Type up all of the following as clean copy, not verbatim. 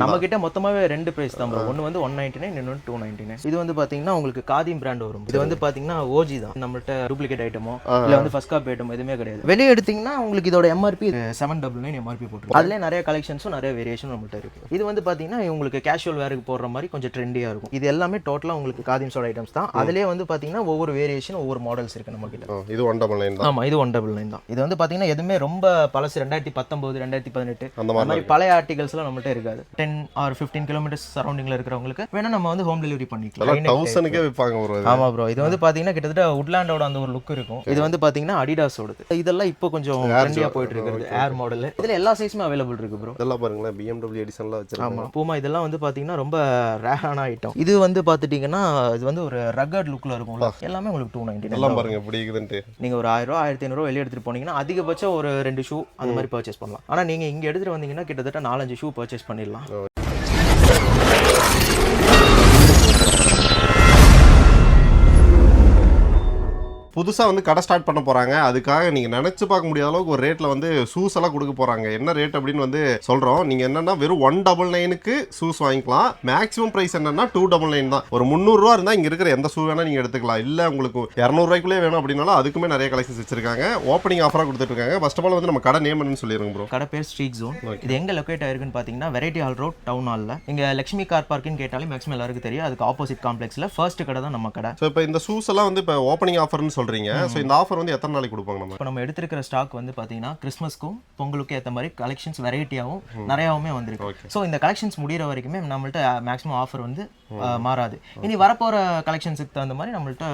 நம்ம கிட்ட மொத்தமாவே ரெண்டு பிரைஸ் தான் ப்ரோ. ஒன்னு வந்து 199, இன்னொன்னு 299. இது வந்து பாத்தீங்கன்னா உங்களுக்கு காதிம் பிராண்ட் வரும். இது வந்து பாத்தீங்கன்னா ஓஜி தான். நம்மள்ட்ட டூப்ளிகேட் ஐட்டமோ இல்ல வந்து ஃபர்ஸ்ட் காப்பி ஐட்டமோ எதுவுமே கிடையாது. வெளியே எடுத்தீங்கன்னா உங்களுக்கு இதோட எம்ஆர்பி 799 எம்ஆர்பி போட்டுருக்கு. அதுல நிறைய கலெக்ஷன்ஸும் நிறைய வேரியேஷன் நம்மள்ட்ட இருக்கு. இது வந்து பாத்தீங்கன்னா உங்களுக்கு கேஷுவல் வேருக்கு போடுற மாதிரி கொஞ்சம் ட்ரெண்டியா இருக்கும். இது எல்லாமே டோட்டலா உங்களுக்கு காதிம்ஸோட ஐட்டம்ஸ் தான். அதுலயே வந்து பாத்தீங்கன்னா ஒவ்வொரு வேரியேஷன் ஒவ்வொரு மாடல்ஸ் இருக்கு நம்ம கிட்ட. இது 199 தான். ஆமா, இது 199 தான். இது வந்து பாத்தீங்கன்னா எதுவுமே ரொம்ப பழசு 2019 2018 அந்த மாதிரி பழைய ஆர்டிகல்ஸ் எல்லாம் நம்மள்ட்ட இருக்காது. 10 or 15 கிலோமீட்டர்ஸ் சரௌண்டிங்ல இருக்கிறவங்களுக்கு வேணா நம்ம வந்து ஹோம் டெலிவரி பண்ணிக்கலாம். 1000க்கே விப்பாங்க ப்ரோ. ஆமா ப்ரோ. இது வந்து பாத்தீங்கன்னா கிட்டத்தட்ட வுட்லாண்டோட அந்த ஒரு லுக் இருக்கும். இது வந்து பாத்தீங்கன்னா அடிடாஸோடது. இதெல்லாம் இப்போ கொஞ்சம் ட்ரெண்டியா போயிட்டு இருக்குது ஏர் மாடல். இதுல எல்லா சைஸுமே அவைலபிள் இருக்கு ப்ரோ. இதெல்லாம் பாருங்களேன், BMW எடிஷன்ல வச்சிருக்காங்க. ஆமா, பூமா இதெல்லாம் வந்து பாத்தீங்கன்னா ரொம்ப ரேரான ஐட்டம். இது வந்து பாத்துட்டீங்கன்னா இது வந்து ஒரு ரக்கட் லுக்ல இருக்கும்ல. எல்லாமே உங்களுக்கு 299. எல்லாம் பாருங்க எப்படி இருக்குதுன்னு. நீங்க ஒரு 1000 ரூபாய் 1500 வெளிய எடுத்துட்டு போனீங்கன்னா அதிகபட்சம் ஒரு 2 ஷூ அந்த மாதிரி பர்ச்சேஸ் பண்ணலாம். ஆனா நீங்க இங்க எடுத்துட்டு வந்தீங்கன்னா கிட்டத்தட்ட 4-5 ஷூ பர்ச்சேஸ் பண்ணிடலாம். புதுசாக வந்து கடை ஸ்டார்ட் பண்ண போகிறாங்க. அதுக்காக நீங்கள் நினச்சி பார்க்க முடியாத அளவுக்கு ஒரு ரேட்டில் வந்து ஷூஸ் எல்லாம் கொடுக்க போகிறாங்க. என்ன ரேட் அப்படின்னு வந்து சொல்கிறோம். நீங்கள் என்னென்னா வெறும் 199க்கு ஷூஸ் வாங்கிக்கலாம். மேக்ஸிமம் ப்ரைஸ் என்னன்னா 299 தான். ஒரு 300 ரூபா இருந்தால் இங்கே இருக்கிற எந்த ஷூ வேணால் நீங்கள் எடுத்துக்கலாம். இல்லை உங்களுக்கு 200 ரூபாய்க்குள்ளே வேணும் அப்படின்னாலும் அதுக்குமே நிறைய கலெக்ஷன்ஸ் வச்சிருக்காங்க. ஓப்பனிங் ஆஃபராக கொடுத்துருக்காங்க. ஃபர்ஸ்ட் ஆஃப் ஆல் வந்து நம்ம கடை நேம் என்னன்னு சொல்லிடுங்க ப்ரோ. கடை பேர் ஸ்ட்ரீட் ஜோன். இது எங்கே லொக்கேட் ஆயிருக்குன்னு பார்த்தீங்கன்னா வெரைட்டி ஹால் ரோட் டவுன் ஹாலில். இங்கே லட்சுமி கார் பார்க்கிங் கேட்டாலே மேக்ஸிமம் எல்லாருக்கும் தெரியும். அதுக்கு ஆப்போசிட் காம்ப்ளெக்ஸில் ஃபர்ஸ்ட் கடை தான் நம்ம கடை. ஸோ இப்போ இந்த ஷூஸ் எல்லாம் வந்து இப்போ ஓப்பனிங் ஆஃபர்னு சொல்கிறீங்க. ஸோ இந்த ஆஃபர் வந்து எத்தனை நாளைக்கு கொடுப்பாங்க? இப்போ நம்ம எடுத்துருக்கிற ஸ்டாக் வந்து பார்த்தீங்கன்னா கிறிஸ்மஸ்க்கும் பொங்கலுக்கும் ஏற்ற மாதிரி கலெக்ஷன்ஸ் வெரைட்டியாகவும் நிறையாவுமே வந்திருக்கு. ஸோ இந்த கலெக்ஷன்ஸ் முடிகிற வரைக்குமே நம்மள்ட்ட மேக்ஸிமம் ஆஃபர் வந்து மாறாது. இனி வரப்போகிற கலெக்ஷன்ஸுக்கு தகுந்த மாதிரி நம்மள்ட்ட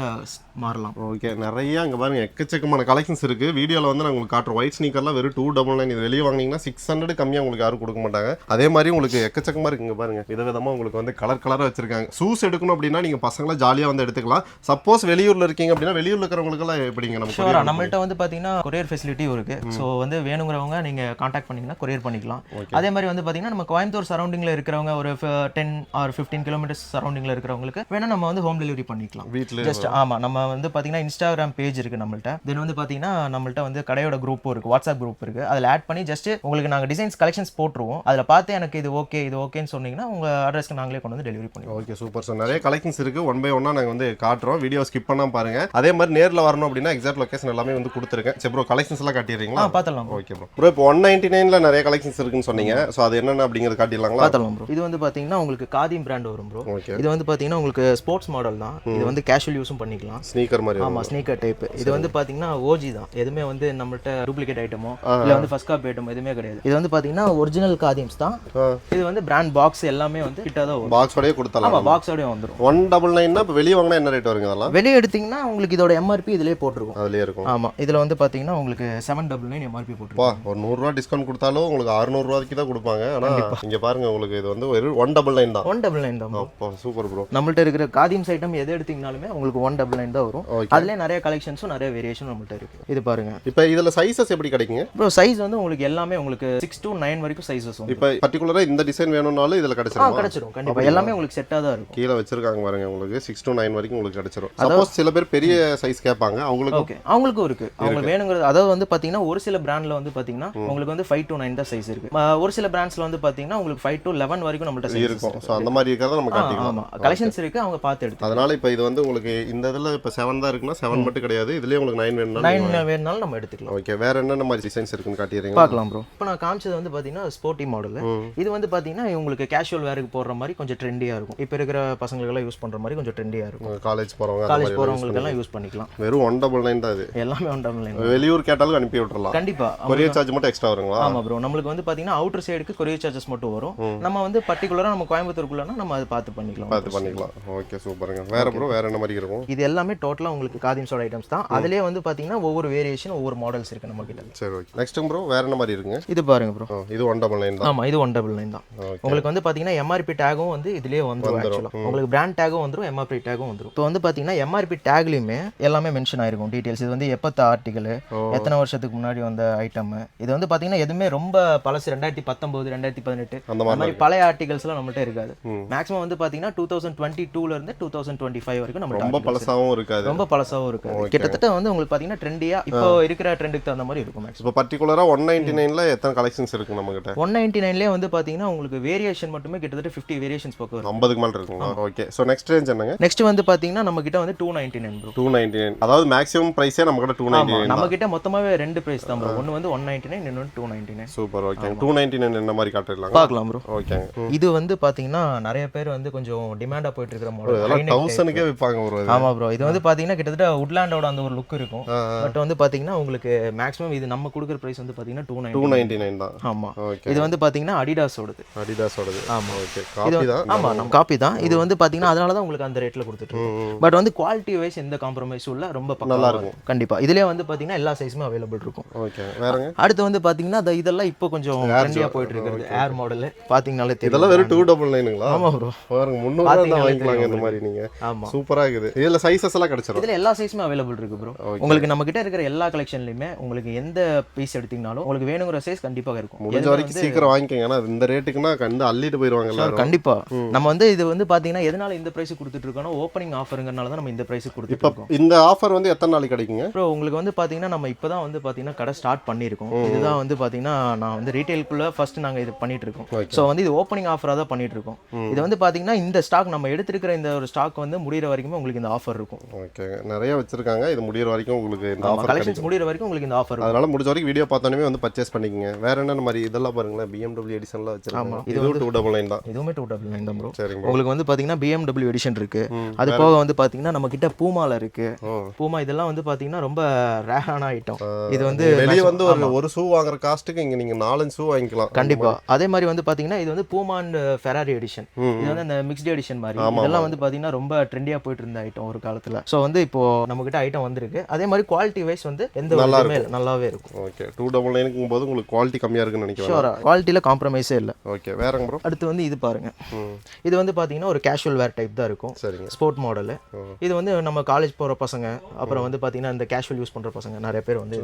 மாறலாம். ஓகே, நிறைய அங்கே பாருங்க எக்கச்சக்கமான கலெக்ஷன்ஸ் இருக்குது. வீடியோவில் வந்து நான் உங்களுக்கு காட்டுறோம். ஒயிட் ஸ்னீக்கர்லாம் வெறும் 299. இது வெளியே வாங்கினீங்கன்னா 600 கம்மியாக உங்களுக்கு யாரும் கொடுக்க மாட்டாங்க. அதே மாதிரி உங்களுக்கு எக்கச்சக்கமாக இருக்குங்க பாருங்க. விதவிதமாக உங்களுக்கு வந்து கலர் கலராக வச்சிருக்காங்க. ஷூஸ் எடுக்கணும் அப்படின்னா நீங்கள் பசங்களாம் ஜாலியாக வந்து எடுத்துக்கலாம். சப்போஸ் வெளியூரில் இருக்கீங்க அப்படின்னா வெளியூரில் இருக்கிறவங்களுக்கெல்லாம் எப்படிங்க நம்மள்ட்ட வந்து பாத்தீங்கன்னா கொரியர் ஃபெசிலிட்டியும் இருக்கு. ஸோ வந்து வேணுங்கிறவங்க நீங்க கான்டாக்ட் பண்ணீங்கன்னா கொரியர் பண்ணிக்கலாம். அதே மாதிரி வந்து பாத்தீங்கன்னா நம்ம கோயம்புத்தூர் சரௌண்டிங்ல இருக்கிறவங்க ஒரு 10 or 15 கிலோமீட்டர்ஸ் சரௌண்டிங்ல இருக்கிறவங்களுக்கு வேணா நம்ம வந்து ஹோம் டெலிவரி பண்ணிக்கலாம் வீட்டில். ஜஸ்ட் ஆமா, நம்ம வந்து பாத்தீங்கன்னா இன்ஸ்டாகிராம் பேஜ் இருக்கு நம்மள்ட்ட. தென் வந்து பாத்தீங்கன்னா நம்மள்ட்ட வந்து கடையோட குரூப்பும் இருக்கு, வாட்ஸ்அப் குரூப் இருக்கு. அதில் ஆட் பண்ணி ஜஸ்ட் உங்களுக்கு நாங்கள் டிசைன்ஸ் கலெக்ஷன்ஸ் போட்டுருவோம். அதில் பார்த்து எனக்கு இது ஓகேன்னு சொன்னீங்கன்னா உங்க அட்ரஸ்க்கு நாங்களே கொண்டு வந்து டெலிவரி பண்ணுவோம். Okay, super sir. நிறைய கலெக்ஷன்ஸ் இருக்கு. ஒன் பை ஒன்னா நாங்கள் வந்து காட்டுறோம். வீடியோ ஸ்கிப் பண்ணாம பாருங்க. அதே மாதிரி நேரில் வரணும் அப்படின்னா எக்ஸாக்ட் லொகேஷன் எல்லாமே வந்து கொடுத்துருக்கேன். சரி ப்ரோ, கலெக்ஷன்ஸ் எல்லாம் காட்டிடுறீங்களா? பார்த்தலாம். Okay bro. ப்ரோ இப்போ 199ல நிறைய கலெக்ஷன்ஸ் இருக்குன்னு சொன்னீங்க. ஸோ அது என்னென்ன அப்படிங்கிறது காட்டிடலாங்களா? பார்த்தலாம் ப்ரோ. இது வந்து பார்த்தீங்கன்னா உங்களுக்கு காதிம் பிராண்ட் வரும் ப்ரோ. இது வந்து பார்த்தீங்கன்னா உங்களுக்கு ஸ்போர்ட்ஸ் மாடல் தான். இது வந்து கேஷுவல் யூஸும் பண்ணிக்கலாம். ஸ்னீக்கர் மாதிரி. ஆமா, ஸ்னீக்கர் டைப். இது வந்து பார்த்தீங்கன்னா ஓஜி தான். எதுவுமே வந்து நம்மள்ட்ட டூப்ளிகேட் ஐட்டமோ இல்லை வந்து ஃபர்ஸ்ட் காப்பி ஐட்டமோ எதுவுமே கிடையாது. இது வந்து பார்த்தீங்கன்னா ஒரிஜினல் காதிம்ஸ் தான். இது வந்து பிராண்ட் பாக்ஸ் எல்லாமே வந்து கிட்ட தான் வரும். பாக்ஸோடயே கொடுத்தலாம். ஆமா, பாக்ஸோடயே வந்துடும். 199 இப்போ வெளியே வாங்கினா என்ன ரேட் வருங்க? அதெல்லாம் வெளியே எடுத்தீங்கன்னா உங்களுக்கு இதோட எம்ஆர்பி இதுலயே போட்டுருக்கும். அதுலயே இருக்கும். ஆமா, இதுல வந்து பாத்தீங்கன்னா உங்களுக்கு 799 எம்ஆர்பி போட்டுருக்கும். ஒரு 100 ரூபா டிஸ்கவுண்ட் கொடுத்தாலும் உங்களுக்கு 600 ரூபாய்க்கு தான் கொடுப்பாங்க. ஆனா இங்க பாருங்க உங்களுக்கு இது வந்து 199 தான். 199 தான். அப்போ சூப்பர் ப்ரோ. நம்மள்ட்ட இருக்கிற காதிம்ஸ் ஐட்டம் எது எடுத்தீங்கனாலுமே உங்களுக்கு 199 தான் வரும். அதுல நிறைய கலெக்ஷன்ஸும் நிறைய வேரியேஷன் நம்மள்ட்ட இருக்கு. இது பாருங்க. இப்போ இதுல சைஸஸ் எப்படி கிடைக்குங்க ப்ரோ? சைஸ் வந்து உங்களுக்கு எல்லாமே உங்களுக்கு 6 to 9 வரைக்கும் சைஸஸ் வந்து. இப்போ பர்టిక్యులரா இந்த டிசைன் வேணும்னாலும் இதுல கிடைச்சிரும். கண்டிப்பா எல்லாமே உங்களுக்கு செட்டா தான் இருக்கும். கீழ வச்சிருக்காங்க பாருங்க. உங்களுக்கு 6 to 9 வரைக்கும் உங்களுக்கு கிடைச்சிரும். சப்போஸ் சில பேர் பெரிய சைஸ் கேட்பாங்க, அவங்களுக்கும் இருக்கு. அவங்களுக்கு வேணுங்கிறது அதாவது வந்து பாத்தீங்கன்னா ஒரு சில பிராண்ட்ல வந்து பாத்தீங்கன்னா உங்களுக்கு வந்து 5 to 9 தான் சைஸ் இருக்கு. ஒரு சில பிராண்ட்ஸ்ல வந்து பாத்தீங்கன்னா உங்களுக்கு 5 to 11 வரைக்கும் நம்மள்ட்ட சைஸ் இருக்கும். சோ அந்த மாதிரி இருக்கறத நம்ம காட்டிக்கலாம். ஆமா, கலெக்ஷன்ஸ் இருக்கு, அவங்க பார்த்து எடுத்து. அதனால இப்போ இது வந்து உங்களுக்கு இந்த இதுல இப்ப 7 தான் இருக்குன்னா 7 மட்டும் கிடையாது. இதுலயே உங்களுக்கு 9 வேணும்னாலும் நம்ம எடுத்துக்கலாம். ஓகே, வேற என்னென்ன மாதிரி டிசைன்ஸ் இருக்குன்னு காட்டிறீங்க? பார்க்கலாம் ப்ரோ. இப்போ நான் காமிச்சது வந்து பாத்தீங்கன்னா ஸ்போர்ட்டி மாடல். இது வந்து பாத்தீங்கன்னா உங்களுக்கு கேஷுவல் வேருக்கு போடுற மாதிரி கொஞ்சம் ட்ரெண்டியா இருக்கும். இப்போ இருக்கிற பசங்களுக்கு எல்லாம் யூஸ் பண்ற மாதிரி கொஞ்சம் ட்ரெண்டியா இருக்கும். காலேஜ் போறவங்களுக்கு எல்லாம் யூஸ் பண்ணிக்கலாம். வெறும் 199 தான். இது எல்லாமே 199. வெளியூர் கேட்டாலும் அனுப்பி விட்டுறலாம். கண்டிப்பா. கொரியர் சார்ஜ் மட்டும் எக்ஸ்ட்ரா வருங்களா? ஆமா ப்ரோ. நம்மளுக்கு வந்து பாத்தீங்கன்னா அவுட்டர் சைடுக்கு கொரியர் சார்ஜஸ் மட்டும் வரும். நம்ம வந்து பர்టిక్యులரா நம்ம கோயம்புத்தூருக்குள்ளனா நம்ம அதை பார்த்து பண்ணிக்கலாம். ஓகே, சூப்பருங்க. வேற ப்ரோ வேற என்ன மாதிரி இருக்கும்? இது எல்லாமே டோட்டலா உங்களுக்கு காதிம்ஸோட ஐட்டம்ஸ் தான். அதுலயே வந்து பாத்தீங்கன்னா ஒவ்வொரு வேரியேஷன் ஒவ்வொரு மாடல்ஸ் இருக்கு நம்ம கிட்ட. சரி, ஓகே. நெக்ஸ்ட் ப்ரோ வேற என்ன மாதிரி இருக்குங்க? இது பாருங்க ப்ரோ. இது 199 தான். ஆமா, இது 199 தான். உங்களுக்கு வந்து பாத்தீங்கன்னா எம்ஆர்பி டாகும் வந்து இதுலயே வந்துரும். ஆக்சுவலா உங்களுக்கு பிராண்ட் டாகும் வந்துரும், எம்ஆர்பி டாகும் வந்துரும். இப்போ வந்து பாத்தீங்கன்னா எம்ஆர்பி டாக்லயுமே எல்லாமே எல்லாமே மென்ஷன் ஆயிருக்கும் டீடைல்ஸ். இது வந்து எப்பத்த ஆர்டிகல், எத்தனை வருஷத்துக்கு முன்னாடி வந்த ஐட்டம். இது வந்து பாத்தீங்கன்னா எதுவுமே ரொம்ப பழசு 2019 2018 அந்த மாதிரி பழைய ஆர்டிகல்ஸ் எல்லாம் நம்மள்ட்ட இருக்காது. மேக்ஸிமம் வந்து பாத்தீங்கன்னா 2022ல இருந்து 2025 வரைக்கும் நம்ம ரொம்ப பழசாவும் இருக்காது. ரொம்ப பழசாவும் இருக்காது. கிட்டத்தட்ட வந்து உங்களுக்கு பாத்தீங்கன்னா ட்ரெண்டியா இப்போ இருக்கிற ட்ரெண்டுக்கு தகுந்த மாதிரி இருக்கும். இப்போ பர்టిక్యులரா 199ல எத்தனை கலெக்ஷன்ஸ் இருக்கு நம்ம கிட்ட? 199ல வந்து பாத்தீங்கன்னா உங்களுக்கு வேரியேஷன் மட்டுமே கிட்டத்தட்ட 50 வேரியேஷன்ஸ் பக்கம் வரும். 50க்கு மேல இருக்குங்களா? ஓகே. சோ நெக்ஸ்ட் ரேஞ்ச் என்னங்க? நெக்ஸ்ட் வந்து பாத்தீங்கன்னா நம்ம கிட்ட வந்து 299 bro. 299. அதாவது மேக்ஸिमम பிரைஸே நம்ம கிட்ட 299. நம்ம கிட்ட மொத்தமாவே ரெண்டு பிரைஸ் தான் bro. ஒன்னு வந்து 199, இன்னொன்னு 299. சூப்பர். ஓகே. 299 என்ன மாதிரி காட்டலாம்? பார்க்கலாம் bro. ஓகே. இது வந்து பாத்தீங்கன்னா நிறைய பேர் வந்து கொஞ்சம் டிமாண்டா போயிட்டு இருக்கிற மாடல். இதெல்லாம் 1000க்கே விப்பாங்க bro. ஆமா bro. இது வந்து பாத்தீங்கன்னா கிட்டத்தட்ட வுட்லாண்டோட அந்த ஒரு லுக் இருக்கும். பட் வந்து பாத்தீங்கன்னா உங்களுக்கு மேக்ஸिमम இது நம்ம கொடுக்கிற பிரைஸ் வந்து பாத்தீங்கன்னா 299 தான். ஆமா. இது வந்து பாத்தீங்கன்னா அடிடாஸோடது. ஆமா. ஓகே. காப்பி தான். ஆமா, நம்ம காப்பி தான். இது வந்து பாத்தீங்கன்னா அதனால தான் உங்களுக்கு அந்த ரேட்ல கொடுத்துட்டு இருக்கோம். பட் வந்து குவாலிட்டி வைஸ் எந்த காம்ப்ரமைஸும் இல்ல, ரொம்ப நல்லா இருக்கும். கண்டிப்பா. இதுலயே வந்து பாத்தீங்கன்னா எல்லா சைஸுமே அவைலபிள் இருக்கும். ஓகே. வேறங்க? அடுத்து வந்து பாத்தீங்கன்னா இதெல்லாம் இப்போ கொஞ்சம் ட்ரெண்டியா போயிட்டு இருக்குது. ஏர் மாடல் பாத்தீங்கனாலே தெரியும். இதெல்லாம் வெறும் 299ங்களா? ஆமா bro. பாருங்க 300 தான் வாங்கிக்கலாம் இந்த மாதிரி நீங்க. ஆமா. சூப்பரா இருக்குது. இதுல சைஸஸ் எல்லாம் கிடைச்சிரும். இதுல எல்லா சைஸுமே அவைலபிள் இருக்கு bro. உங்களுக்கு நம்ம கிட்ட இருக்கிற எல்லா கலெக்ஷன்லயுமே உங்களுக்கு எந்த பீஸ் எடுத்தீங்கனாலும் உங்களுக்கு வேணுங்கிற சைஸ் கண்டிப்பா இருக்கும். முடிஞ்ச வரைக்கும் சீக்கிரம் வாங்கிக்கங்க. ஏன்னா இந்த ரேட்டுக்குனா கண்டு அள்ளிட்டு போயிடுவாங்க எல்லாரும். கண்டிப்பா. நம்ம வந்து இது வந்து பாத்தீங்கன்னா எதனால இந்த பிரைஸ் கொடுத்துட்டு இருக்கோம்னா ஓப்பனிங் ஆஃபர்ங்கறனால தான் நம்ம இந்த பிரைஸ் கொடுத்துட்டு இருக்கோம். இந்த ஆஃபர் வந்து எத்தனை நாளைக்கு கிடைக்குங்க bro? உங்களுக்கு வந்து பாத்தீங்கன்னா நம்ம இப்பதான் வந்து பாத்தீங்கன்னா கடை ஸ்டார்ட் பண்ணிருக்கோம். இதுதான் வந்து பாத்தீங்கன்னா நான் வந்து ரீட்டைலுக்குள்ள ஃபர்ஸ்ட் நாங்க இது பண்ணிட்டு இருக்கோம். சோ வந்து இது ஓப்பனிங் ஆஃபரா தான் பண்ணிட்டு இருக்கோம். இது வந்து பாத்தீங்கன்னா இந்த ஸ்டாக் நம்ம எடுத்துக்கிற இந்த ஒரு ஸ்டாக் வந்து முடியற வரைக்கும் உங்களுக்கு இந்த ஆஃபர் இருக்கும். ஓகே. நிறைய வச்சிருக்காங்க. இது முடியற வரைக்கும் உங்களுக்கு இந்த ஆஃபர் கலெக்ஷன்ஸ் முடியற வரைக்கும் உங்களுக்கு இந்த ஆஃபர். அதனால முடிஞ்ச வரைக்கும் வீடியோ பார்த்தோனே வந்து பர்ச்சேஸ் பண்ணிக்கங்க. வேற என்ன மாதிரி இதெல்லாம் பாருங்களேன், BMW எடிஷன்லாம் வச்சிருக்காங்க. இது 299 தான். இதுவுமே 299 தான் bro. சரிங்க. உங்களுக்கு வந்து பாத்தீங்கன்னா BMW எடிஷன் இருக்கு. அது போக வந்து பாத்தீங்கன்னா நம்ம கிட்ட பூமால இருக்கு. பூமா இதெல்லாம் வந்து பாத்தீங்கன்னா ரொம்ப ரேரான ஐட்டம். இது வந்து வெளிய வந்து ஒரு ஷூ வாங்குற காஸ்ட்டுக்கு இங்க நீங்க 4 ஷூ வாங்கிக்கலாம். கண்டிப்பா. அதே மாதிரி வந்து பாத்தீங்கன்னா இது வந்து பூமா அண்ட் ஃபெராரி எடிஷன். இது வந்து அந்த மிக்ஸ்ட் எடிஷன் மாதிரி. இதெல்லாம் வந்து பாத்தீங்கன்னா ரொம்ப ட்ரெண்டியா போயிட்டு இருந்த ஐட்டம் ஒரு காலத்துல. சோ வந்து இப்போ நம்ம கிட்ட ஐட்டம் வந்திருக்கு. அதே மாதிரி குவாலிட்டி வைஸ் வந்து எந்த ஒரு நல்லாவே இருக்கும். ஓகே. 299ங்கும் போது உங்களுக்கு குவாலிட்டி கம்மியா இருக்குன்னு நினைக்கிறேன். ஷூரா குவாலிட்டில காம்ப்ரமைஸே இல்ல. ஓகே. வேறங்க bro? அடுத்து வந்து இது பாருங்க. இது வந்து பாத்தீங்கன்னா ஒரு கேஷுவல் வேர் டைப் தான் இருக்கும். சரிங்க. Sport model. இது வந்து நம்ம காலேஜ் போற பசங்க, அப்புறம் வந்து பாத்தீங்கன்னா இந்த கேஷுவல் யூஸ் பண்ற பசங்க நிறைய பேர் வந்து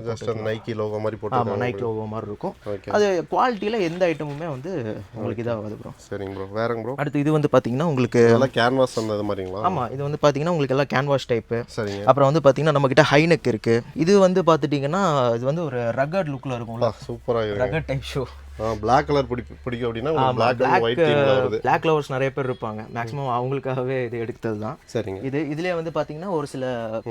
நைக்கி லோகோ மாதிரி போட்டு. ஆமா, நைக்கி லோகோ மாதிரி இருக்கும். அது குவாலிட்டில எந்த ஐட்டமுமே வந்து உங்களுக்கு இதாகாது bro. சரிங்க bro. வேறங்க bro? அடுத்து இது வந்து பாத்தீங்கன்னா உங்களுக்கு எல்லாம் கேன்வாஸ் அந்த மாதிரிங்களா? ஆமா, இது வந்து பாத்தீங்கன்னா உங்களுக்கு எல்லாம் கேன்வாஸ் டைப். சரிங்க. அப்புறம் வந்து பாத்தீங்கன்னா நம்ம கிட்ட ஹை நெக் இருக்கு. இது வந்து பாத்துட்டீங்கன்னா இது வந்து ஒரு ரகட் லுக்ல இருக்கும்ல. சூப்பரா இருக்கு. Rugged type shoe. Black colour பிடிக்கும் அப்படினா Black and white தீம்ல வருது. Black lovers நிறைய பேர் இருப்பாங்க. மேக்ஸिमम அவங்களுக்காகவே இது எடுத்தது தான். சரிங்க. இதுலயே வந்து பாத்தீங்கன்னா ஒரு சில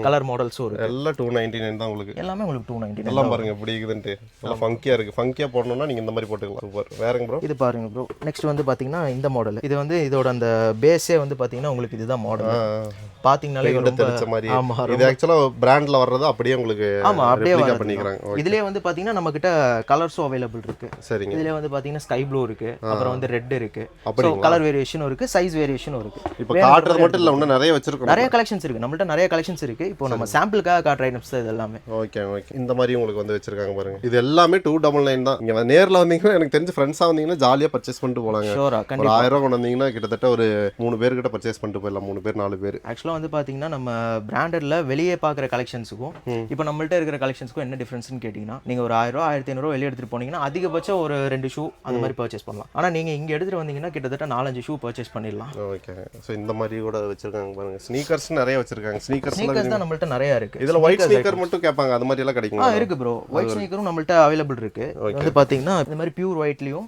கலர் மாடல்ஸும் இருக்கு. எல்லாம் 299 தான் உங்களுக்கு. எல்லாமே உங்களுக்கு 299. எல்லாம் பாருங்க எப்படி இருக்குதுன்னு. நல்லா ஃபங்கியா இருக்கு. ஃபங்கியா போடணும்னா நீங்க இந்த மாதிரி போட்டுக்கலாம். சூப்பர். வேறங்க bro? இது பாருங்க bro. நெக்ஸ்ட் வந்து பாத்தீங்கன்னா இந்த மாடல். இது வந்து இதோட அந்த பேஸே வந்து பாத்தீங்கன்னா உங்களுக்கு இதுதான் மாடல். பாத்தீங்கனாலே ரொம்ப தெரிஞ்ச மாதிரி. இது एक्चुअली பிராண்ட்ல வர்றது அப்படியே உங்களுக்கு ரெப்ளிகா பண்ணிக்கறாங்க. இதுலயே வந்து பாத்தீங்கன்னா நம்ம கிட்ட கலர்ஸும் அவேலபிள் இருக்கு. சரிங்க. இதுல வந்து பாத்தீங்கன்னா ஸ்கை ப்ளூ இருக்கு, அப்புறம் வந்து ரெட் இருக்கு. சோ கலர் வேரியேஷனும் இருக்கு, சைஸ் வேரியேஷனும் இருக்கு. இப்போ காட்றது மட்டும் இல்ல, இன்னும் நிறைய வச்சிருக்கோம். நிறைய கலெக்ஷன்ஸ் இருக்கு. நம்மள்ட்ட நிறைய கலெக்ஷன்ஸ் இருக்கு. இப்போ நம்ம சாம்பிளுக்காக காட்ற ஐட்டம்ஸ் தான் இது எல்லாமே. Okay okay. இந்த மாதிரி உங்களுக்கு வந்து வச்சிருக்காங்க பாருங்க. இது எல்லாமே 299 தான். நீங்க நேர்ல வந்தீங்கன்னா எனக்கு தெரிஞ்சு ஃப்ரெண்ட்ஸா வந்தீங்கன்னா ஜாலியா பர்ச்சேஸ் பண்ணிட்டு போலாங்க. ஷூரா. கண்டிப்பா 1000 ரூபாய் கொண்டு வந்தீங்கன்னா கிட்டத்தட்ட ஒரு 3 பேர் கிட்ட பர்ச்சேஸ் பண்ணிட்டு போயிடலாம். 3 பேர் 4 பேர். ஆக்சுவலா வந்து பாத்தீங்கன்னா நம்ம பிராண்டட்ல வெளியே பாக்குற கலெக்ஷன்ஸ்க்கும் இப்போ நம்மள்ட்ட இருக்கிற கலெக்ஷன்ஸ்க்கும் என்ன டிஃபரன்ஸ்னு கேட்டீங்கன்னா, நீங்க ஒரு 1000 ரூபாய் 1500 ரூபாய் வெளியே எடுத்துட்டு போனீங்கன்னா அதிகபட்சம் ஒரு 2 ஷூ அந்த மாதிரி பர்ச்சேஸ் பண்ணலாம். ஆனா நீங்க இங்க எடுத்துட்டு வந்தீங்கன்னா கிட்டத்தட்ட 4-5 ஷூ பர்ச்சேஸ் பண்ணிடலாம். ஓகே. சோ இந்த மாதிரி கூட வச்சிருக்காங்க பாருங்க. ஸ்னீக்கர்ஸ் நிறைய வச்சிருக்காங்க. ஸ்னீக்கர்ஸ் தான் நம்மள்ட்ட நிறைய இருக்கு. இதுல ஒயிட் ஸ்னீக்கர் மட்டும் கேட்பாங்க. அது மாதிரி எல்லாம் கிடைக்குமா? இருக்கு ப்ரோ. ஒயிட் ஸ்னீக்கரும் நம்மள்ட்ட அவைலபிள் இருக்கு. வந்து பாத்தீங்கன்னா இந்த மாதிரி பியூர் ஒயிட்லயும்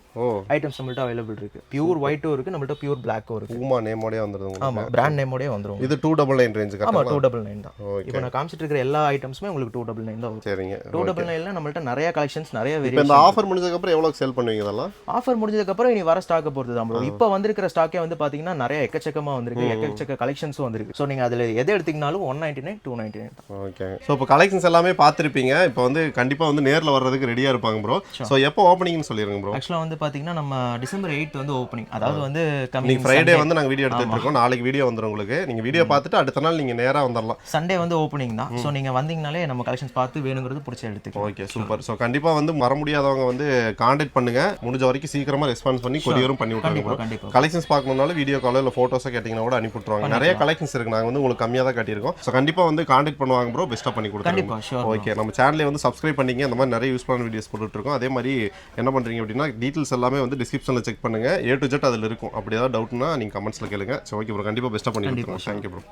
ஐட்டம்ஸ் நம்மள்ட்ட அவைலபிள் இருக்கு. பியூர் ஒயிட்டும் இருக்கு, நம்மள்ட்ட பியூர் பிளாக்கும் இருக்கு. பூமா நேமோடே வந்துருது. ஆமா, பிராண்ட் நேமோடே வந்துரும். இது 299 ரேஞ்ச் கரெக்ட்டா? ஆமா, 299 தான். இப்போ நான் காமிச்சிட்டு இருக்கிற எல்லா ஐட்டம்ஸ்மே உங்களுக்கு 299 தான் வரும். சரிங்க. 299ல நம்மள்ட்ட நிறைய கலெக்ஷன்ஸ் நிறைய வேரியேஷன். இப்போ இந்த ஆஃபர் முடிஞ்சதுக்கு அப்புறம் எவ்வளவு சேல் பண்ணுவீங்க இதெல்லாம்? ஆஃபர் முடிஞ்சதுக்கு அப்புறம் இனி வர ஸ்டாக்க பொறுத்து தான் ப்ரோ. இப்போ வந்திருக்கிற ஸ்டாக்கே வந்து பாத்தீங்கன்னா நிறைய எக்கச்சக்கமா வந்திருக்கு. எக்கச்சக்க கலெக்ஷன்ஸும் வந்திருக்கு. சோ நீங்க அதுல எதை எடுத்தீங்கனாலும் 199 299 தான். ஓகே. சோ இப்போ கலெக்ஷன்ஸ் எல்லாமே பார்த்திருப்பீங்க. இப்போ வந்து கண்டிப்பா வந்து நேர்ல வர்றதுக்கு ரெடியா இருப்பாங்க ப்ரோ. சோ எப்போ ஓபனிங்னு சொல்லிருங்க ப்ரோ. ஆக்சுவலா வந்து பாத்தீங்கன்னா நம்ம டிசம்பர் 8 வந்து ஓபனிங். அதாவது வந்து கமிங் ஃப்ரைடே வந்து நாங்க வீடியோ எடுத்துட்டு இருக்கோம். நாளைக்கு வீடியோ வந்துரும் உங்களுக்கு. நீங்க வீடியோ பார்த்துட்டு அடுத்த நாள் நீங்க நேரா வந்துடலாம். சண்டே வந்து ஓபனிங் தான். சோ நீங்க வந்தீங்கனாலே நம்ம கலெக்ஷன்ஸ் பார்த்து வேணுங்கிறது பிடிச்ச எடுத்துக்கலாம். Okay super. சோ கண்டிப்பா வந்து மற முடியாதவங்க வந்து கான்டாக்ட் கான்டாக்ட் பண்ணுங்க, முடிஞ்ச வரைக்கும் சீக்கிரமா ரெஸ்பான்ஸ் பண்ணி கொரியரும் பண்ணி விட்டுருங்க ப்ரோ. கண்டிப்பா கலெக்ஷன்ஸ் பார்க்கணும்னாலும் வீடியோ காலோ இல்லை ஃபோட்டோஸோ கேட்டிங்கன்னா கூட அனுப்பி விட்டுருவாங்க. நிறைய கலெக்ஷன்ஸ் இருக்கு, நாங்கள் வந்து உங்களுக்கு கம்மியாக தான் காட்டியிருக்கோம். ஸோ கண்டிப்பாக வந்து கான்டாக்ட் பண்ணுவாங்க ப்ரோ, பெஸ்ட்டாக பண்ணி கொடுத்துருங்க. கண்டிப்பா ஷூர். ஓகே, நம்ம சேனலை வந்து சப்ஸ்கிரைப் பண்ணிங்க, அந்த மாதிரி நிறைய யூஸ்ஃபுல்லான வீடியோஸ் போட்டுருக்கோம். அதே மாதிரி என்ன பண்ணுறீங்க அப்படின்னா டீட்டெயில்ஸ் எல்லாமே வந்து டிஸ்கிரிப்ஷனில் செக் பண்ணுங்க, A to Z அதில் இருக்கும். அப்படி ஏதாவது டவுட்னா நீங்கள் கமெண்ட்ஸில் கேளுங்க. ஸோ ஓகே ப்ரோ, கண்டிப்பாக பெஸ்ட்டாக பண்ணி கொடுத்துருவோம். Thank you bro.